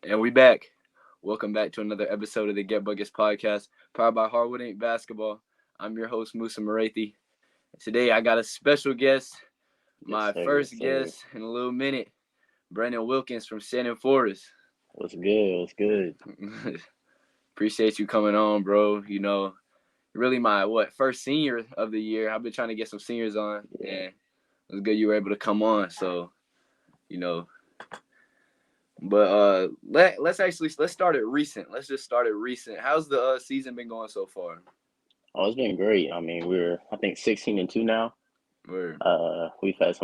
And we back. Welcome back to another episode of the Get Buckets podcast, powered by Hardwood Ain't Basketball. I'm your host, Musa Marathi. Today I got a special guest, Yes, my sir. Yes, first sir. guest in a little minute, Brandon Wilkins from Shannon Forest. What's good? What's good? Appreciate you coming on, bro. Really my first senior of the year. I've been trying to get some seniors on, Yeah. and it was good you were able to come on. So, you know, But let's start it recent. Let's just start it recent. How's the season been going so far? Oh, it's been great. I mean, we're I think 16-2 now. Or We've had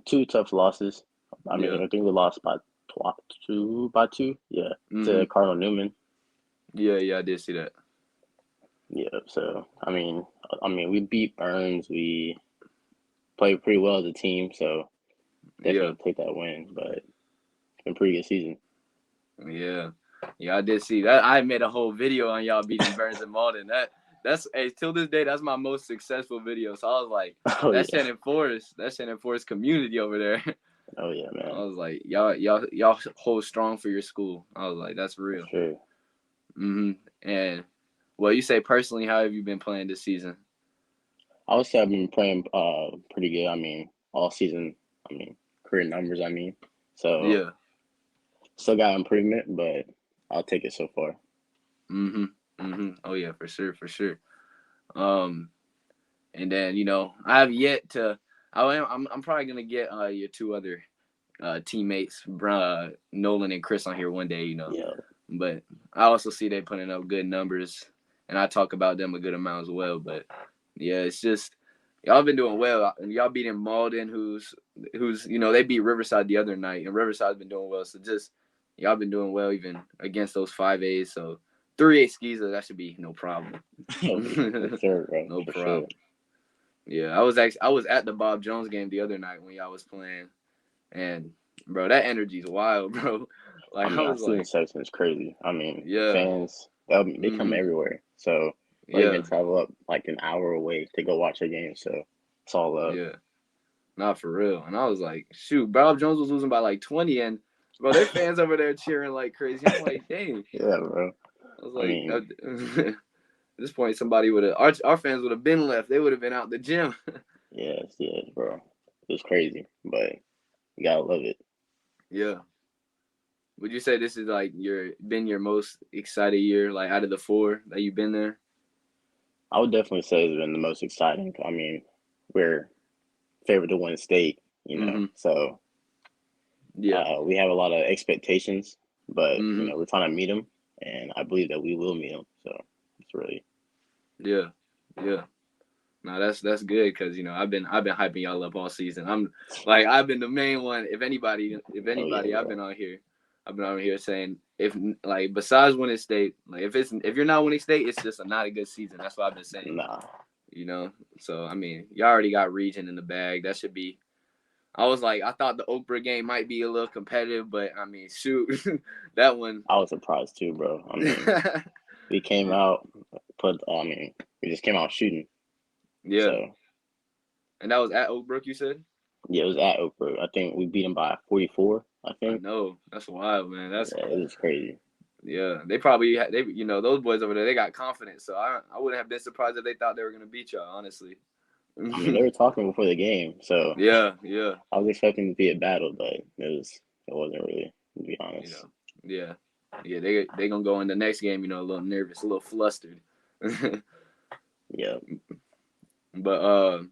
two tough losses. I yeah, mean, I think we lost by two. Yeah, to mhm, Cardinal Newman. yeah, I did see that. Yeah. So we beat Burns. We played pretty well as a team. So Yeah, definitely take that win. But it's been a pretty good season. yeah, yeah, I did see that. I made a whole video on y'all beating Burns and Malden. That's hey, till this day that's my most successful video. So I was like, Oh yeah. That Shannon Forest community over there. Oh yeah, I man. was like, y'all hold strong for your school. I was like, that's For real. sure. And well, you say personally, how have you been playing this season? I would say I've been playing pretty good. I mean, all season. I mean, career numbers. I mean, so Yeah. still got improvement, but I'll take it so far. Oh yeah, for sure, for sure. Um, and then I have yet to. I'm probably gonna get your two other teammates, Nolan and Chris, on here one day. Yeah, But I also see they putting up good numbers, and I talk about them a good amount as well. But yeah, it's just y'all been doing well. Y'all beating Malden, who's they beat Riverside the other night, and Riverside's been doing well. So just y'all been doing well even against those 5As. So 3A Skeeza, that should be no problem. for sure, bro, No for sure. problem. Yeah, I was at the Bob Jones game the other night when y'all was playing, and bro, that energy's wild, bro. I Like I mean, our was student like, section is crazy. I mean, the yeah, fans they come mhm, everywhere, so they'll even yeah, travel up like an hour away to go watch a game. So it's all love. yeah, not for real. And I was like, shoot, Bob Jones was losing by like 20, and bro, their fans over there cheering like crazy. I'm like, dang. Yeah, bro. I was I like, mean, at this point, somebody would have our fans would have been left. They would have been out the gym. yes, yes, bro. It's crazy, but you gotta love it. Yeah. Would you say this is like your most excited year, like out of the four that you've been there? I would definitely say it's been the most exciting. I mean, we're favored to win state, Mm-hmm. so Yeah. we have a lot of expectations, but Mm-hmm. we're trying to meet them, and I believe that we will meet them. So it's really, Yeah. Yeah. No, that's good because I've been hyping y'all up all season. I've been the main one. oh yeah, I've bro. been on here. I've been on here saying if like besides winning state, like if you're not winning state, it's just not a good season. That's what I've been saying. Nah, You know. So I mean, y'all already got region in the bag. That should be. I was like, I thought the Oakbrook game might be a little competitive, but I mean, shoot, that one. I was surprised too, bro. I mean, we came out, we just came out shooting. Yeah, So and that was at Oakbrook. You said. yeah, it was at Oakbrook. I think we beat them by 44. I I think. know that's wild, man. That's Yeah, it was crazy. Yeah, they probably those boys over there. They got confidence, so I wouldn't have been surprised if they thought they were gonna beat y'all. Honestly. I mean, they were talking before the game, so Yeah, yeah, I was expecting to be a battle, but it wasn't really, to be you honest. know, yeah, yeah. They gonna go in the next game, a little nervous, a little flustered. Yeah. But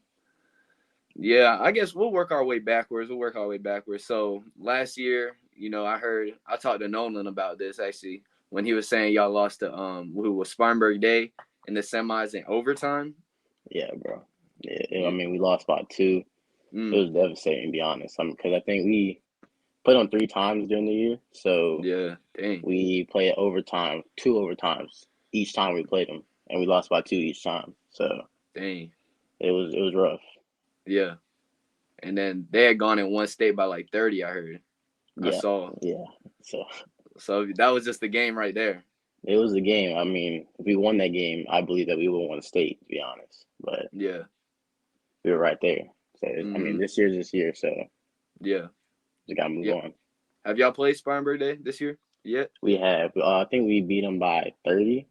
yeah, I guess we'll work our way backwards. We'll work our way backwards. So last year, I talked to Nolan about this actually when he was saying y'all lost to who was Spartanburg Day in the semis in overtime. Yeah, bro. Yeah, I Yeah. mean, we lost by two. It Mm, was devastating, to be honest. Because I think we played on three times during the year, so yeah. Dang. we played overtime, two overtimes each time we played them, and we lost by two each time. So Dang. it was rough. Yeah. And then they had gone in one state by like 30, I heard. I Yeah, saw. yeah. So So that was just the game right there. it was a game. I mean, if we won that game, I believe that we would have won state, to be honest. But Yeah. we were right there. So I mean, Mm-hmm. this year's this year, so Yeah. we gotta move Yeah. on. Have y'all played Spartanburg Day this year? yet? We have. I think we beat them by 30.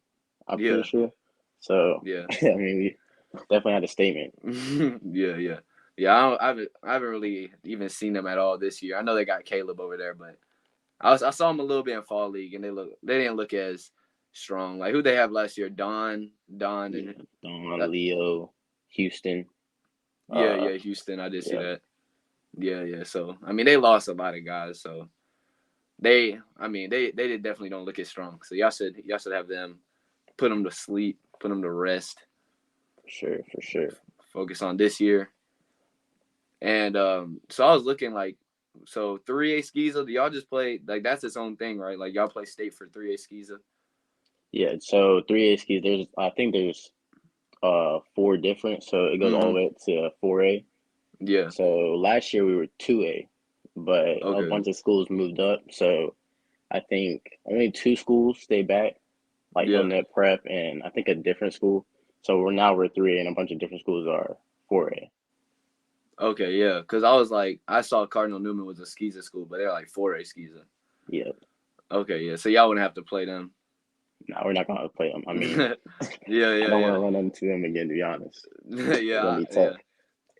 I'm pretty Yeah, sure. So yeah, I mean, we definitely had a statement. yeah, yeah, yeah. I haven't really even seen them at all this year. I know they got Caleb over there, but I saw them a little bit in fall league, and they didn't look as strong. Like who they have last year? Don, Yeah, and Don, that, Leo, Houston. yeah, Uh, yeah, Houston. I did see yeah, that. Yeah, yeah. So I mean, they lost a lot of guys. So they definitely don't look as strong. So y'all should have them, put them to sleep, put them to rest, for sure, for sure. focus on this year. And so I was looking like, so 3A Skiza, do y'all just play like that's its own thing, right? Like y'all play state for 3A Skiza. Yeah. So 3A skis. I think there's four different. So it goes all Mm-hmm. the way up to 4A. Yeah. So last year we were 2A, but a Okay. bunch of schools moved up. So I think only two schools stay back, like Yeah. Hillnet Prep and I think a different school. So we're 3A and a bunch of different schools are 4A. Okay. Yeah. Because I was like, I saw Cardinal Newman was a Skiza school, but they're like 4A Skiza. Yeah. Okay. Yeah. So y'all wouldn't have to play them. No, we're not gonna play them. I mean, yeah. I Yeah. don't want Yeah. to run into them again. To be honest, it's gonna yeah. be tough.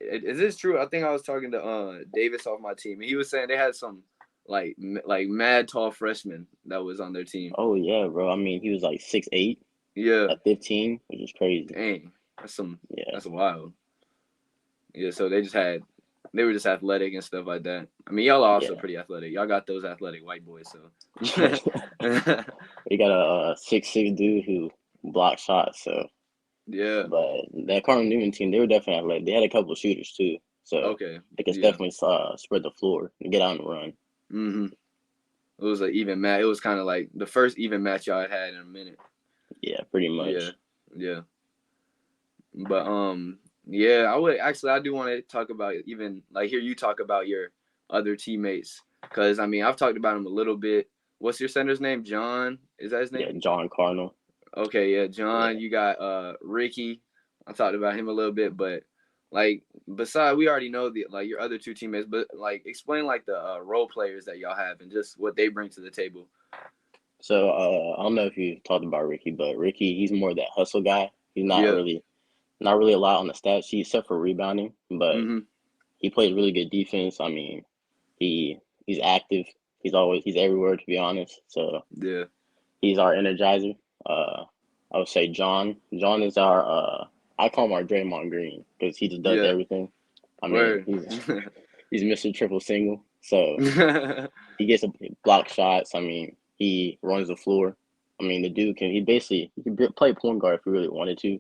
Yeah. Is this true? I think I was talking to Davis off my team, and he was saying they had some like mad tall freshmen that was on their team. Oh yeah, bro. I mean, he was like 6'8" Yeah. at 15, which is crazy. Dang. That's some. Yeah, That's wild. Yeah. So they were just athletic and stuff like that. I mean, y'all are also yeah. pretty athletic. Y'all got those athletic white boys. So. We got a 6'6" dude who blocks shots. So, yeah. but that Cardinal Newman team, they were definitely athletic. They had a couple of shooters too, so Okay. they could Yeah. definitely spread the floor and get out and run. Mhm. It was an even match. It was kind of like the first even match y'all had in a minute. Yeah, pretty Yeah. much. Yeah. But yeah, I do want to talk about, even like hear you talk about your other teammates, because I mean I've talked about him a little bit. What's your center's name? John? Is that his Yeah, name? John Cardinal. Okay, yeah, John. Yeah. You got Ricky. I talked about him a little bit, but like beside, we already know the like your other two teammates, but like explain like the role players that y'all have and just what they bring to the table. So I don't know if you talked about Ricky, but Ricky, he's more that hustle guy. He's Yeah. not really a lot on the stat sheet except for rebounding, but Mhm. he plays really good defense. I mean, he's active. He's everywhere to be honest. So Yeah. he's our energizer. Uh, I would say John. John is our I call him our Draymond Green because he just does Yeah. everything. I mean, Word. he's Mr. Triple Single. So he gets a block shots. I mean, he runs the floor. I mean, the dude he can play point guard if he really wanted to.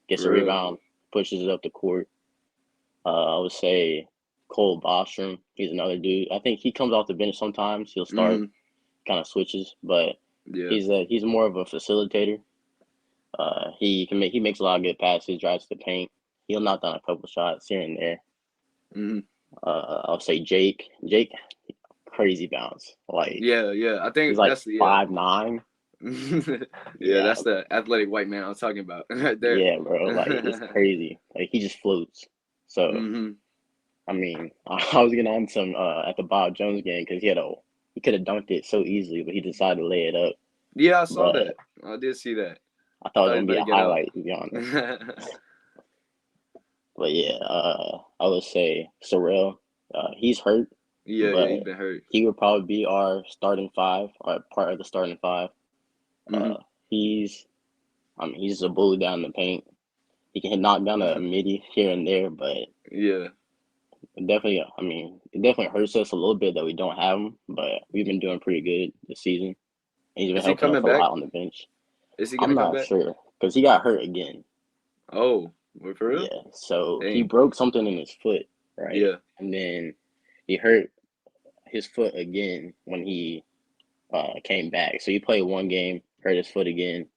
Gets a For real. rebound, pushes it up the court. I would say Cole Bostrom. He's another dude. I think he comes off the bench sometimes. He'll start, Mhm. kind of switches, but Yeah. he's more of a facilitator. He makes a lot of good passes, drives to the paint. He'll knock down a couple shots here and there. Mhm. I'll say Jake. Jake, crazy bounce. Like Yeah. Yeah. I he's think like that's the yeah. 5'9". yeah, Yeah, that's the athletic white man I was talking about right there. yeah, bro. Like it's crazy. Like he just floats. So mhm. I mean, I was getting on some at the Bob Jones game because he could have dunked it so easily, but he decided to lay it up. Yeah, I saw But that. I did see that. I I thought it thought was he gonna be better a get up. highlight to be honest. But yeah, I would say Sorrell. He's hurt, yeah, yeah, he's but been hurt. he would probably be our starting five or part of the starting five. Mhm. He's I mean, he's just a bully down in the paint. He can knock down a midi here and there, but yeah. I mean, it definitely hurts us a little bit that we don't have him, but we've been doing pretty good this season. He's been Is he helping us coming a back? lot on the bench. Is he I'm gonna come not back? sure because he got hurt again. Oh, wait, for real? Yeah, so he Dang. broke something in his foot, right? Yeah. And then he hurt his foot again when he came back. So he played one game, hurt his foot again.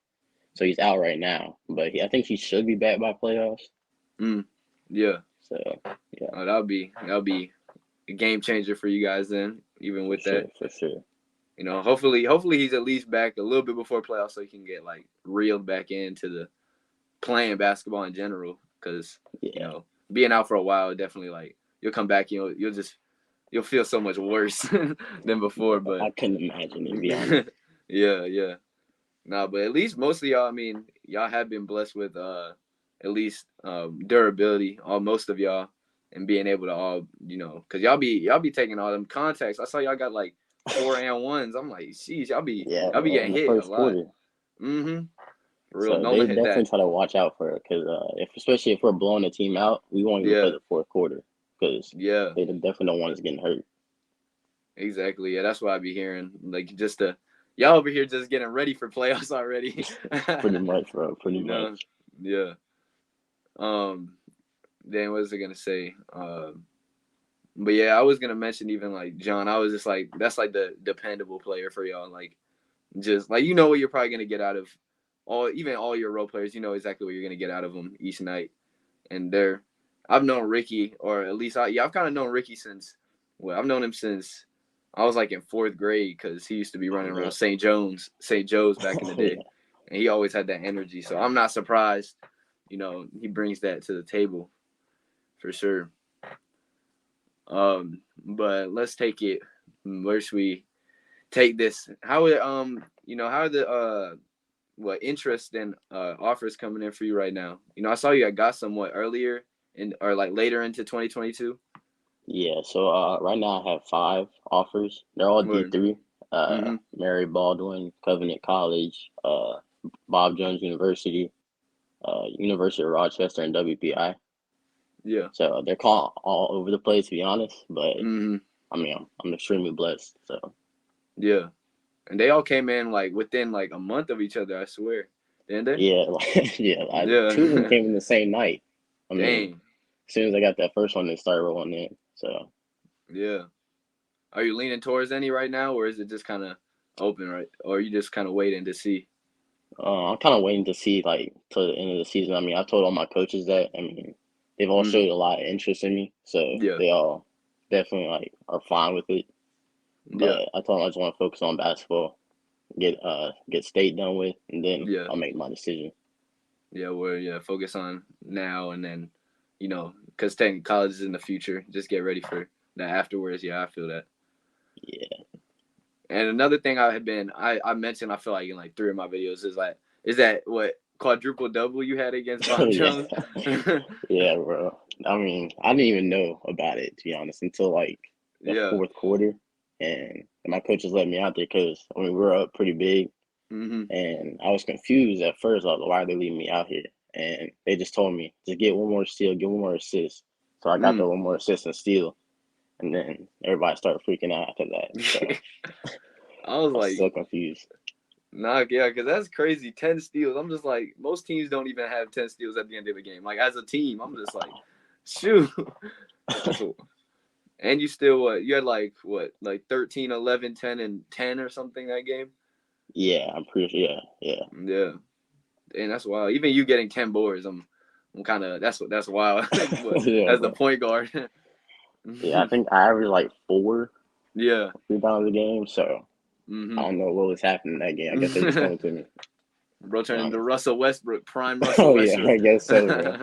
So he's out right now. But I think he should be back by playoffs. Mm. Yeah. So yeah, Oh, that'll be a game changer for you guys then. Even for with sure, that, for sure. hopefully he's at least back a little bit before playoffs so he can get like reeled back into the playing basketball in general. Because Yeah, being out for a while, definitely like you'll come back, you'll feel so much worse than before. But I couldn't imagine it, to be honest. Yeah, yeah. Nah, but at least most of y'all, I mean, y'all have been blessed with at least durability, all most of y'all, and being able to all, cause y'all be taking all them contacts. I saw y'all got like 4-and-1s. I'm like, sheesh, Yeah, y'all be bro, getting in the hit a first lot. quarter. Mm-hmm. For real. So they Nolan hit definitely that. try to watch out for it because especially if we're blowing the team out, we won't even play Yeah, the fourth quarter because yeah, they definitely don't want us getting hurt. exactly. Yeah, that's what I be hearing. Like just y'all over here just getting ready for playoffs already. Pretty much, bro. Pretty you know, much. yeah. Um, then what was I gonna say? But yeah, I was gonna mention even like John. I was just like, that's like the dependable player for y'all. Like, just like what you're probably gonna get out of all your role players. You know exactly what you're gonna get out of them each night. And I've known Ricky, or at least I've kind of known Ricky since. Well, I've known him since I was like in fourth grade because he used to be Oh running yeah. around St. Joe's back in the Oh day, yeah. and he always had that energy. So I'm not surprised. He brings that to the table for sure. But let's take it. Where should we take this? How are the what interest and offers coming in for you right now? I saw you got somewhat earlier or like later into 2022. Yeah. So right now I have 5 offers. They're all Word. D3. Mm-hmm. Mary Baldwin, Covenant College, Bob Jones University, University of Rochester, and WPI. Yeah. So they're called all over the place, to be honest. But Mm-hmm. I mean, I'm extremely blessed. So Yeah. And they all came in like within like a month of each other. I swear, didn't they? yeah, yeah. Two of them Yeah. came in the same night. I mean, Dang. as soon as I got that first one, they started rolling in. So Yeah. Are you leaning towards any right now, or is it just kind of open, right? Or are you just kind of waiting to see? I'm kind of waiting to see like till the end of the season. I mean, I told all my coaches that. I mean, they've all Mm-hmm. showed a lot of interest in me, so Yeah. they all definitely like are fine with it. Yeah. But I told them I just want to focus on basketball, get state done with, and then Yeah. I'll make my decision. Yeah. We're focus on now and then, because technically college is in the future. Just get ready for that afterwards. Yeah, I feel that. Yeah. And another thing I mentioned, I feel like in like three of my videos is that what quadruple double you had against Oh Bob yeah. Jones? Yeah, bro. I mean, I didn't even know about it to be honest until like the Yeah. fourth quarter, and my coaches let me out there because I mean we were up pretty big, Mhm. and I was confused at first. I was like, why are they leaving me out here? And they just told me just get one more steal, get one more assist. So I got the Mm. one more assist and steal, and then everybody started freaking out after that. So I was I was like, still confused. nah, yeah, because that's crazy. 10 steals. I'm just like, most teams don't even have 10 steals at the end of the game. Like as a team, I'm just like, shoot. That's what. And you still you had like what, like 13, 11, 10, and 10 or something that game. Yeah, I'm pretty sure. Yeah, yeah. Yeah. And that's wild. Even you getting 10 boards, I'm kind of that's wild. Yeah, As the bro. point guard. Yeah, I think I averaged like Yeah. 4 rebounds a game. So I Mm-hmm. don't know what was happening that game. I guess they just thrown it to me. Bro To be turned into honest. Russell Westbrook, prime Russell Oh yeah, Westbrook. I guess so, bro.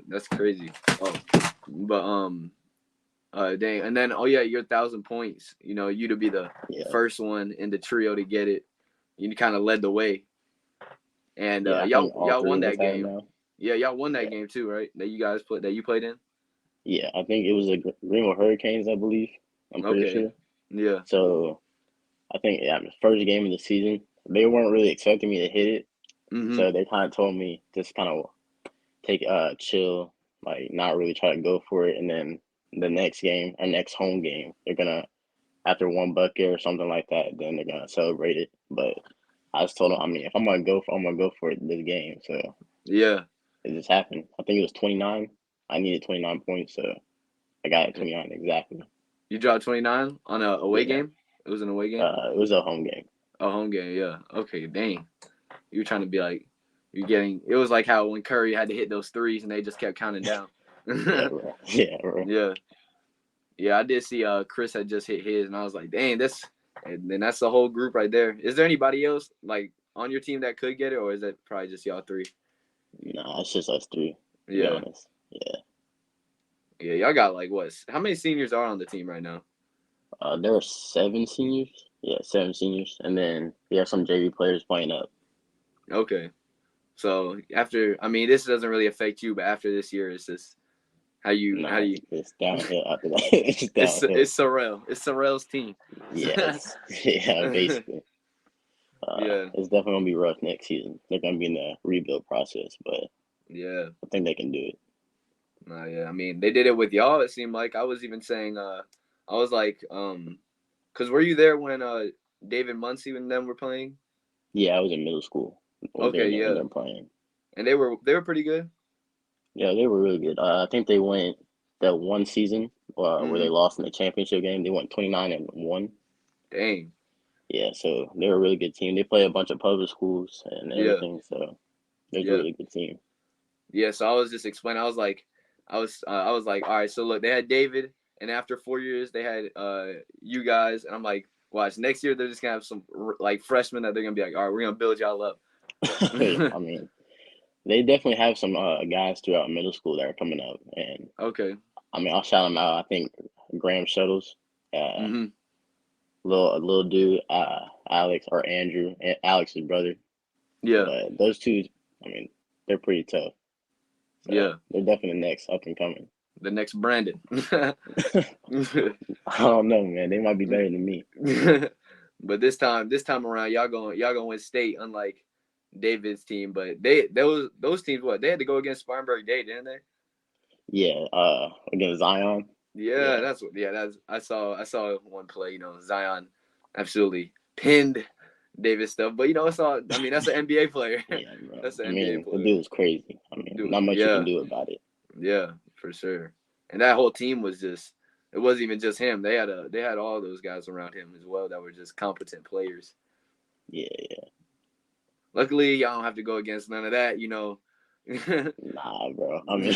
That's crazy. Oh, but dang, and then oh yeah, your 1,000 points. You to be the Yeah, first one in the trio to get it. You kind of led the way, and yeah. I think all y'all three won of us that have game. now. Yeah, y'all won that Yeah, game too, right? That you played in. yeah. I think it was the Greenville Hurricanes, I believe. I'm pretty Okay. sure. Yeah. So I think yeah, the first game of the season, they weren't really expecting me to hit it. Mhm. So they kind of told me just kind of take chill, like not really try to go for it. And then the next game, our next home game, they're gonna after one bucket or something like that, then they're gonna celebrate it. But I just told them, I mean, if I'm gonna go for it this game. So Yeah. it just happened. I think it was 29. I needed 29 points, so I got it 29 exactly. You dropped 29 on a away Yeah. game. It was an away game. It was a home game. A home game. Yeah. Okay. Dang. You were trying to be like, you're getting. It was like how when Curry had to hit those threes and they just kept counting down. Yeah, bro. Yeah, bro. Yeah. Yeah, I did see Chris had just hit his and I was like, dang, and then that's the whole group right there. Is there anybody else like on your team that could get it, or is that probably just y'all three? Nah, it's just us three, to be Yeah. honest. Yeah. Yeah, y'all got like what? How many seniors are on the team right now? There are 7 seniors. Yeah, 7 seniors, and then we have some JV players playing up. Okay. So after, I mean, this doesn't really affect you, but after this year, it's just how No, you. it's downhill after that. It's downhill. It's Sorrell. It's Sorrell's team. Yes, yeah, basically. Yeah, It's definitely gonna be rough next season. They're gonna be in the rebuild process, but yeah. I think they can do it. Yeah. I mean, they did it with y'all. It seemed like I was even saying, I was like, cause were you there when David Muncie and them were playing? Yeah, I was in middle school when Okay, when yeah, they're playing. and they were pretty good. Yeah, they were really good. I think they went that one season where they Mm-hmm. lost in the championship game. They went 29-1. Dang. Yeah, so they're a really good team. They play a bunch of public schools and Yeah, everything, so they're a yeah, really good team. yeah. So I was just explaining. I was like, all right. So look, they had David, and after 4 years, they had you guys, and I'm like, watch next year they're just gonna have some like freshmen that they're gonna be like, all right, we're gonna build y'all up. Yeah, I mean, they definitely have some guys throughout middle school that are coming up, and Okay. I mean, I'll shout them out. I think Graham Shuttles, uh, Mm-hmm. little dude, Alex or Andrew, Alex's brother. Yeah. But those two, I mean, they're pretty tough. Yeah. So they're definitely next up and coming. The next Brandon. I don't know, man. They might be better than me. But this time around, y'all going win state, unlike David's team. But those teams, what they had to go against Spartanburg Day, didn't they? Yeah, against Zion. Yeah, Yeah, that's I saw one play. Zion absolutely pinned David stuff, but it's all. I mean, that's an NBA player. yeah, bro. That's an I NBA mean, the player. dude was crazy. I mean, Dude, not much you can yeah, do about it. yeah, for sure. And that whole team was just. It wasn't even just him. They had all those guys around him as well that were just competent players. Yeah, yeah. Luckily, y'all don't have to go against none of that. Nah, bro. I mean,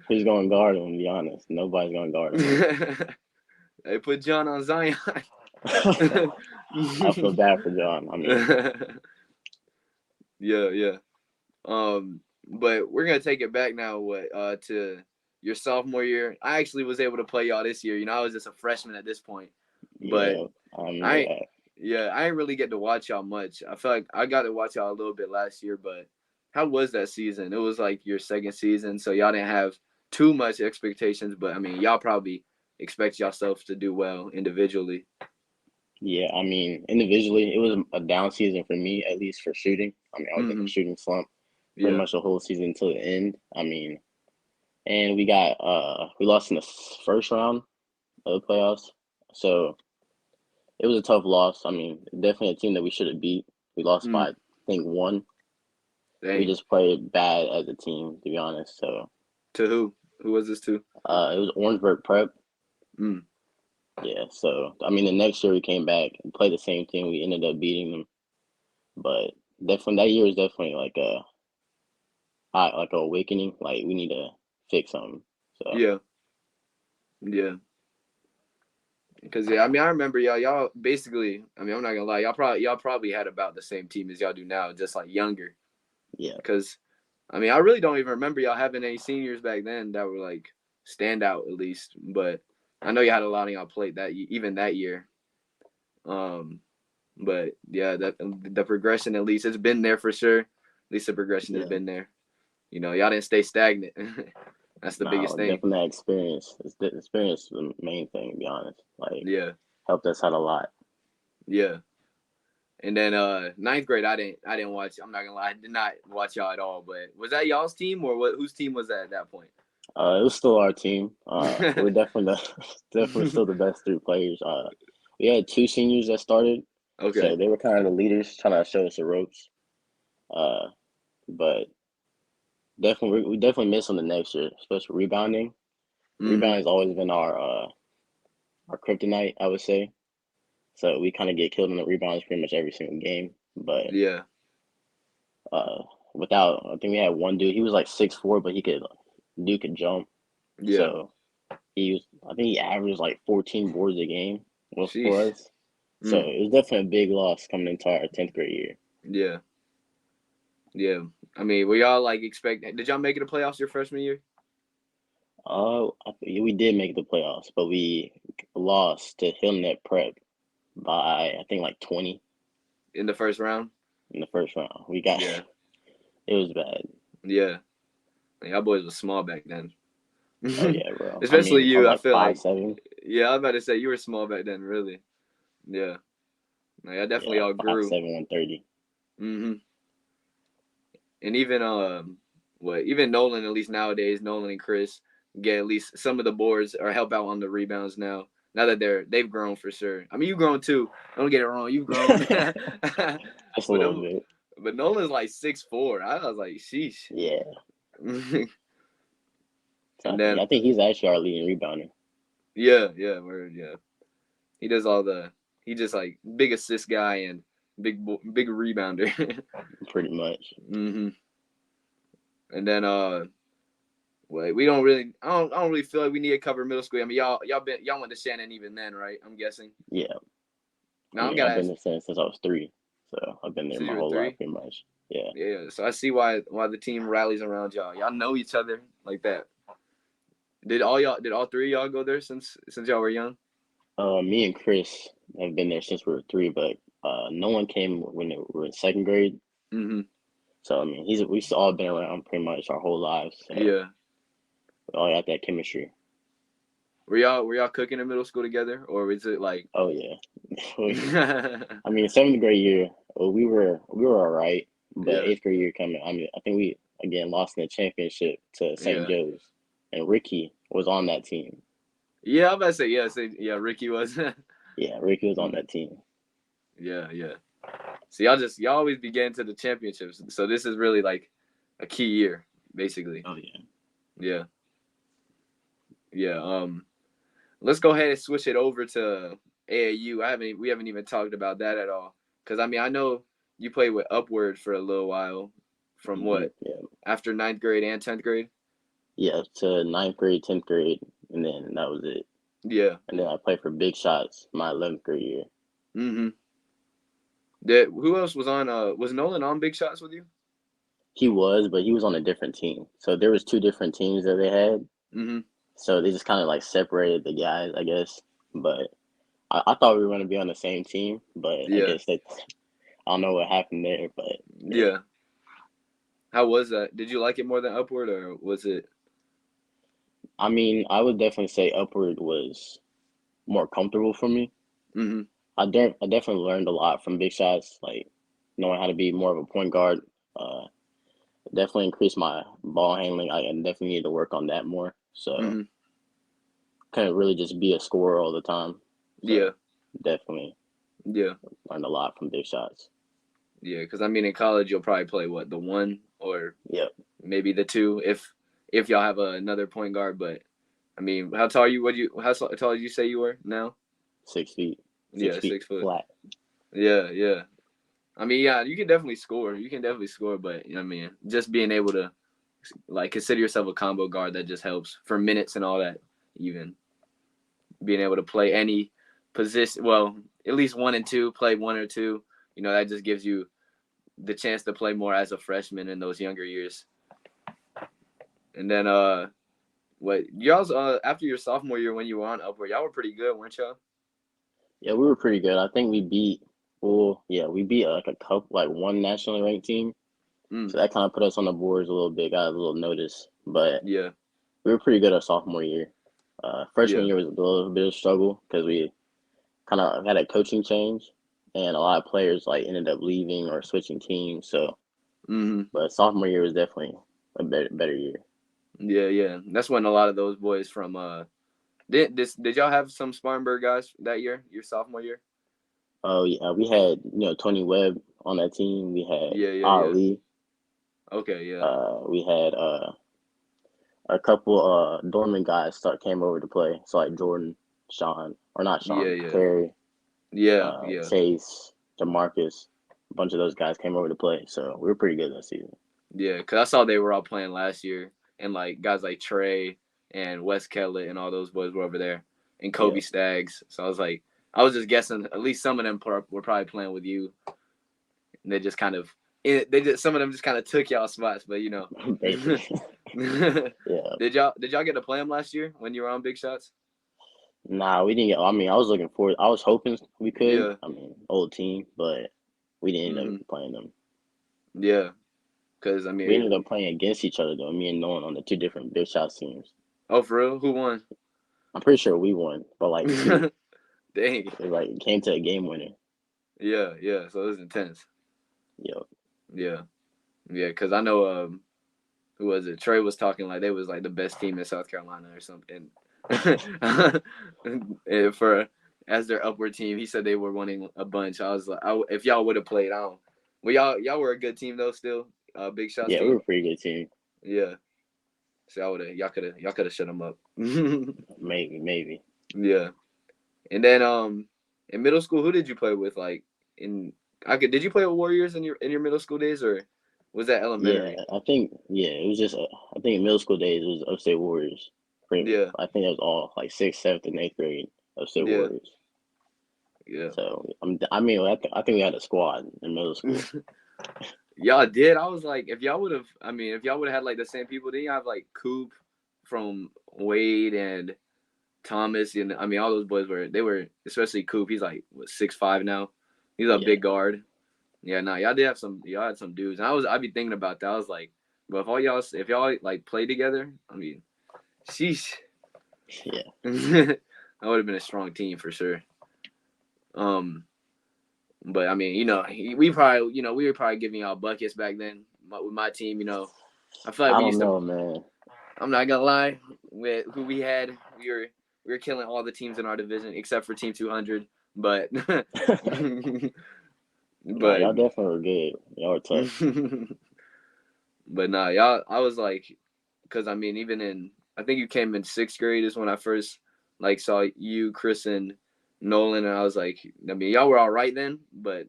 who's going to guard him? To be honest, nobody's going to guard him. They put John on Zion. I feel bad for John. I mean, Yeah, yeah. But we're gonna take it back now. To your sophomore year? I actually was able to play y'all this year. I was just a freshman at this point, but yeah, I remember I, that. yeah, I didn't really get to watch y'all much. I feel like I got to watch y'all a little bit last year, but how was that season? It was like your second season, so y'all didn't have too much expectations. But I mean, y'all probably expect yourself to do well individually. Yeah, I mean, individually, it was a down season for me, at least for shooting. I mean, I was in a Mm-hmm. shooting slump pretty Yeah. much the whole season until the end. I mean, and we lost in the first round of the playoffs, so it was a tough loss. I mean, definitely a team that we should have beat. We lost by Mm, I think one. We dang. just played bad as a team, to be honest. So To who? Who was this to? it was Orangeburg Prep. Mm, Yeah, so I mean, the next year we came back and played the same team. We ended up beating them, but definitely that year is definitely like a awakening. Like we need to fix something. So yeah. Yeah. Because I mean, I remember y'all basically. I mean, I'm not gonna lie, y'all probably had about the same team as y'all do now, just like younger. yeah, Because I mean, I really don't even remember y'all having any seniors back then that were like stand out at least. But I know you had a lot of y'all played even that year. Um, but yeah, that the progression at least it's been there for sure. At least the progression has yeah. been there. Y'all didn't stay stagnant. That's the biggest No, thing. definitely that experience. It's the experience is the main thing. To be honest, like Yeah, helped us out a lot. yeah. And then ninth grade, I didn't watch. I'm not gonna lie, I did not watch y'all at all. But was that y'all's team or what? Whose team was that at that point? It was still our team. We're definitely definitely still the best three players. We had two seniors that started, so Okay. they were kind of the leaders, trying to show us the ropes. Uh, but definitely we definitely missed on the next year, especially rebounding. Mm-hmm. Rebounding has always been our kryptonite, I would say. So we kind of get killed in the rebounds pretty much every single game. But Yeah. uh, without, I think we had one dude. He was like 6'4", but dude could jump. Yeah. So I think he averaged like 14 boards a game was for Sheesh. us. So Mm. it was definitely a big loss coming into our 10th grade year. Yeah. Yeah. I mean, were y'all like expect? Did y'all make it to playoffs your freshman year? We did make the playoffs, but we lost to Hillnet Prep by think like 20 in the first round. in the first round. We got Yeah, it was bad. yeah. Y'all boys was small back then. Oh yeah, bro. I Especially mean, I was you. I like feel like 5'7". yeah. I was about to say you were small back then. Really. Yeah. Like, I Yeah, definitely like all grew. 5'7", 130. Hmm. And even even Nolan, at least nowadays, Nolan and Chris get at least some of the boards or help out on the rebounds now. Now that they've grown for sure. I mean, you've grown too. Don't get it wrong, you've grown. Just a but little them, bit. but Nolan's like 6'4". I was like, sheesh. Yeah. So And then I think he's actually our leading rebounder. yeah, word, yeah. He does all the. He just like big assist guy and big rebounder. Pretty much. Hmm. And then well, we don't really. I don't really feel like we need to cover middle school. I mean, y'all went to Shannon even then, right? I'm guessing. Yeah. I Now I'm mean, gotta I've been ask. there since I was 3, so I've been there Since my you were whole life, 3. pretty much. Yeah. Yeah. So I see why the team rallies around y'all. Y'all know each other like that. Did all 3 of y'all go there since y'all were young? Me and Chris have been there since we were 3, but no one came when we were in second grade. Mm-hmm. So I mean, we've all been around pretty much our whole lives. So Yeah. we all got that chemistry. Were y'all cooking in middle school together, or was it like? Oh yeah. Oh yeah. Yeah. I mean, seventh grade year, we were all right, but eighth grade year coming, I mean, I think we again lost in the championship to St. Yeah. Joe's, and Ricky was on that team. Yeah. I'm about to say yeah. Yeah. Ricky was. Yeah, Ricky was on Mm, that team. yeah. So y'all always be getting to the championships. So this is really like a key year, basically. Oh yeah. Yeah. Yeah. Let's go ahead and switch it over to AAU. We haven't even talked about that at all. Cause I mean I know you played with Upward for a little while, from what, Yeah. after ninth grade and 10th grade. Yeah, to ninth grade, 10th grade, and then that was it. Yeah. And then I played for Big Shots my 11th grade year. Mm-hmm. Who else was on? Was Nolan on Big Shots with you? He was, but he was on a different team. So there was 2 different teams that they had. Mm-hmm. So they just kind of like separated the guys, I guess. But I thought we were going to be on the same team, but I Yeah. guess that I don't know what happened there. But yeah, Yeah. How was that? Did you like it more than Upward, or was it? I mean, I would definitely say Upward was more comfortable for me. Mm-hmm. I definitely learned a lot from Big Shots, like knowing how to be more of a point guard. Uh, definitely increased my ball handling. I definitely need to work on that more. So Mm-hmm. couldn't really just be a scorer all the time. Yeah. So definitely Yeah. learned a lot from Big Shots. Yeah. Because I mean, in college you'll probably play what, the 1 or Yep. maybe the 2 if y'all have another point guard. But I mean, how tall are you? How tall did you say you were now? 6 feet. Six Yeah, feet 6 foot. flat. Yeah. I mean, yeah, you can definitely score. You can definitely score, but I mean, just being able to like consider yourself a combo guard, that just helps for minutes and all that. Even being able to play any position, well, at least 1 and 2, play 1 or 2. That just gives you the chance to play more as a freshman in those younger years. And then what y'all's after your sophomore year when you were on Upward, y'all were pretty good, weren't y'all? Yeah, we were pretty good. I think we beat. Well, yeah, we beat like a couple, like one nationally ranked team. Mm, So that kind of put us on the boards a little bit, got a little notice. But yeah, we were pretty good our sophomore year. Freshman yeah, year was a little bit of a struggle because we kind of had a coaching change, and a lot of players like ended up leaving or switching teams. So, mm-hmm. but sophomore year was definitely a better year. Yeah. That's when a lot of those boys from did y'all have some Spartanburg guys that year, your sophomore year? Oh yeah, we had Tony Webb on that team. We had Yeah. Ali. Okay, yeah, We had a couple dormant guys came over to play. So like Jordan, Sean, or not yeah, Sean, yeah, Terry, yeah, yeah, Chase, Demarcus. A bunch of those guys came over to play. So we were pretty good that season. yeah. Cause I saw they were all playing last year, and like guys like Trey and Wes Kellett and all those boys were over there, and Yeah, Kobe Staggs. So I was just guessing at least some of them were probably playing with you. And they just kind of some of them just kind of took y'all spots, but basically. Yeah. did y'all get to play them last year when you were on Big Shots? Nah, we didn't get. I mean, I was looking forward. I was hoping we could. Yeah. I mean, old team, but we didn't end up Mhm. playing them. Yeah. Cause I We mean, ended up playing against each other though. Me and Nolan on the two different Big Shots teams. oh for real, who won? I'm pretty sure we won, but like two. Dang. It came to a game winner. Yeah. Yeah. So it was intense. Yo, Yeah. Yeah. Cause I know who was it? Trey was talking like they was like the best team in South Carolina or something. And for as their upward team, he said they were winning a bunch. I was like, if y'all would have played, I don't. Well, y'all were a good team though. Still, Big Shots yeah, we were team. a pretty good team. Yeah. So y'all could have shut them up. Maybe. Yeah. And then in middle school, who did you play with? Like in did you play with Warriors in your middle school days, or was that Yeah, elementary? I think it was just. I think in middle school days it was Upstate Warriors. Yeah. I think that was all like sixth, seventh, and eighth grade Upstate Yeah. Warriors. Yeah. So I mean, I think we had a squad in middle school. Y'all did. I was like, if y'all would have had like the same people, then you have like Coop from Wade and Thomas, and I mean all those boys were especially Coop. He's like what 6'5" now. He's a Yeah, big guard. Yeah, no, y'all had some dudes. And I'd be thinking about that. I was like, but if y'all like play together, I mean, sheesh, yeah. that would have been a strong team for sure. Um, but I mean, we were probably giving y'all buckets back then with my team. I feel like I we don't used to. know, man. I'm not gonna lie, with who we had, we were killing all the teams in our division except for Team 200. But Nah, but y'all definitely were good. Y'all were tough. but nah, y'all. I was like, because I mean, I think you came in sixth grade is when I first like saw you, Chris, and Nolan, and I was like, I mean, y'all were all right then, but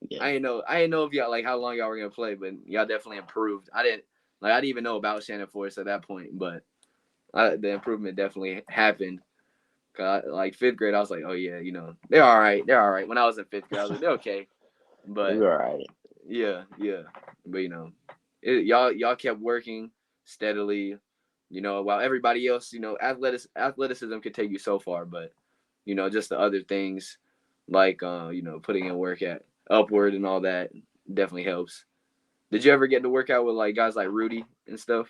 Yeah, I didn't know if y'all like how long y'all were gonna play, but y'all definitely improved. I didn't even know about Shannon Forest at that point, but the improvement definitely happened. Like fifth grade, I was like, oh yeah, they're all right, they're all right. When I was in fifth grade, I was like, they're okay, we but were alright. yeah, yeah, but y'all kept working steadily, while everybody else, athleticism could take you so far, but just the other things like putting in work at upward and all that definitely helps. Did you ever get to work out with like guys like Rudy and stuff?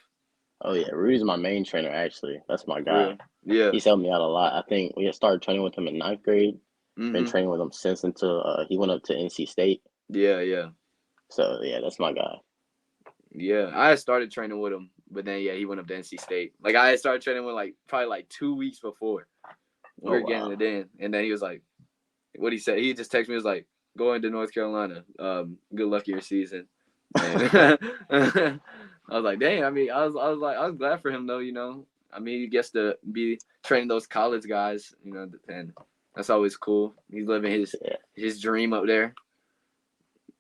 Oh yeah, Rudy's my main trainer. Actually, that's my For real? guy. Yeah. He's helped me out a lot. I think we had started training with him in ninth grade. Been Mhm. training with him since until he went up to NC State. Yeah, yeah. So yeah, that's my guy. Yeah. I had started training with him, but then yeah, he went up to NC State. Like I had started training with like probably like 2 weeks before. We Oh were getting wow. it in. And then he was like, what he said, he just texted me, was like, going to North Carolina. Good luck your season. And I was like, dang, I mean, I was glad for him though, I mean, he gets to be training those college guys, and that's always cool. He's living Yeah. his dream up there,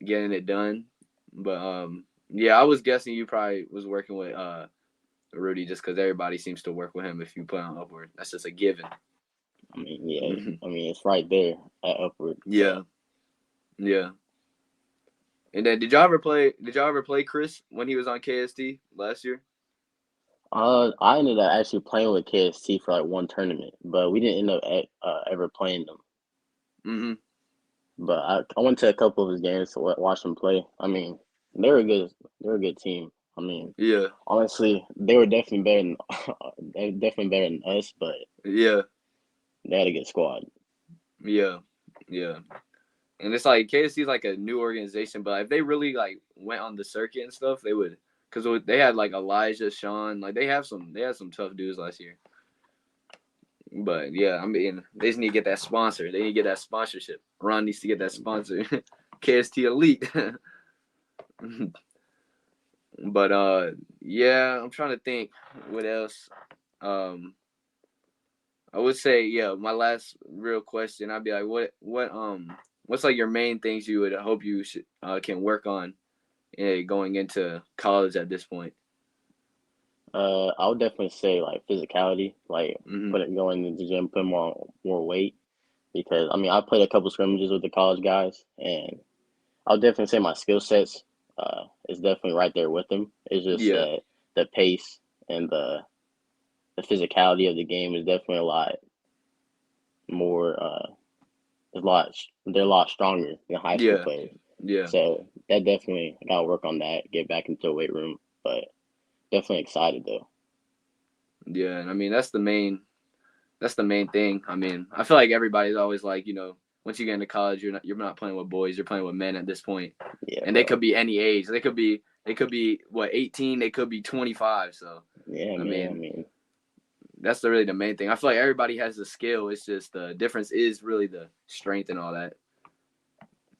getting it done. But yeah, I was guessing you probably was working with Rudy just because everybody seems to work with him if you play on upward. That's just a given. I mean, yeah. I mean, it's right there at upward. Yeah, So yeah. And then did y'all ever play Chris when he was on KST last year? I ended up actually playing with KST for like one tournament, but we didn't end up ever playing them. Mm-hmm. But I went to a couple of his games to watch them play. I mean, they were good. They're a good team. I mean, Yeah, honestly, they were definitely better than they were definitely better than us, but yeah, they had a good squad. yeah, yeah. And it's like KSC is like a new organization, but if they really like went on the circuit and stuff, they would, because they had like Elijah, Sean, like they had some tough dudes last year. But yeah, I mean, they just need to get that sponsor. They need to get that sponsorship. Ron needs to get that sponsor. KST Elite. But yeah, I'm trying to think what else. Um, I would say, yeah, my last real question, I'd be like, what's like your main things you would hope you can work on going into college at this point? I would definitely say like physicality, like Mm-hmm. going to the gym, put more weight because I mean I played a couple scrimmages with the college guys, and I would definitely say my skill sets is definitely right there with them. It's just Yeah, that the pace and the physicality of the game is definitely a lot. more. They're a lot stronger than high school Yeah, players. yeah, So that definitely I gotta work on that. Get back into the weight room, but definitely excited though. yeah. And I mean, that's the main thing. I mean, I feel like everybody's always like, once you get into college, you're not playing with boys, you're playing with men at this point. Yeah, And they bro. could be any age. They could be what 18, they could be 25. So, Yeah, I man. I mean, mean, that's really the main thing. I feel like everybody has the skill. It's just the difference is really the strength and all that.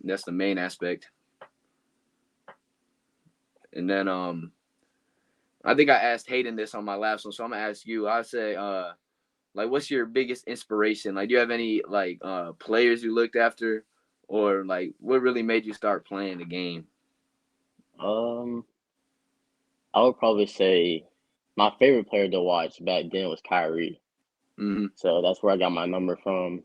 That's the main aspect. And then I think I asked Hayden this on my last one, so I'm gonna ask you. I say like what's your biggest inspiration? Like do you have any like players you looked after or like what really made you start playing the game? um, I would probably say my favorite player to watch back then was Kyrie. Mhm. So that's where I got my number from.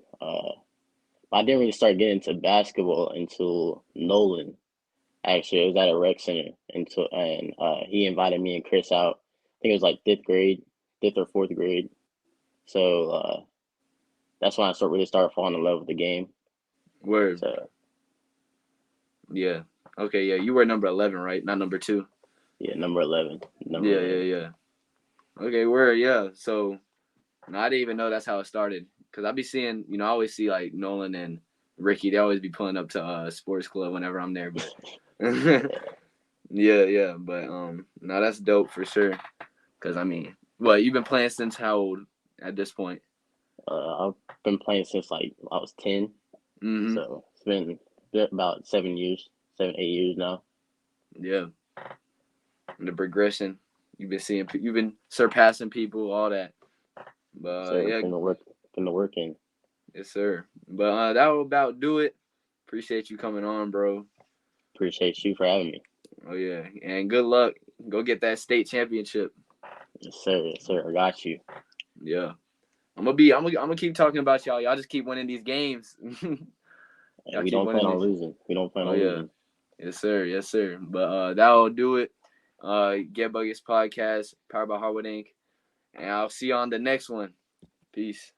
I didn't really start getting into basketball until Nolan. Actually, it was at a rec center and he invited me and Chris out. I think it was like fifth grade, fifth or fourth grade. So that's when I really started falling in love with the game. Word. So Yeah. Okay, yeah. You were number 11, right? Not number 2. yeah, number 11, number Yeah, yeah, 11. yeah. Okay, word, yeah. So no, I didn't even know that's how it started. Cause I be seeing, I always see like Nolan and Ricky. They always be pulling up to sports club whenever I'm there. But yeah, yeah. But no, that's dope for sure. Cause I mean, what you've been playing since how old at this point? I've been playing since like I was 10. Mm-hmm. So it's been about 7 years, 7, 8 years now. Yeah. And the progression you've been seeing, you've been surpassing people, all that. But So yeah, putting the work in. yes, sir. But that will about do it. Appreciate you coming on, bro. Appreciate you for having me. Oh yeah, and good luck. Go get that state championship. Yes, sir. Yes, sir. I got you. Yeah, I'm gonna keep talking about y'all. Y'all just keep winning these games. And Y'all we keep don't winning plan on these. losing. We don't plan Oh on yeah, losing. yes sir, yes sir. But that'll do it. Get Buggets podcast powered by Harwood Inc. And I'll see you on the next one. Peace.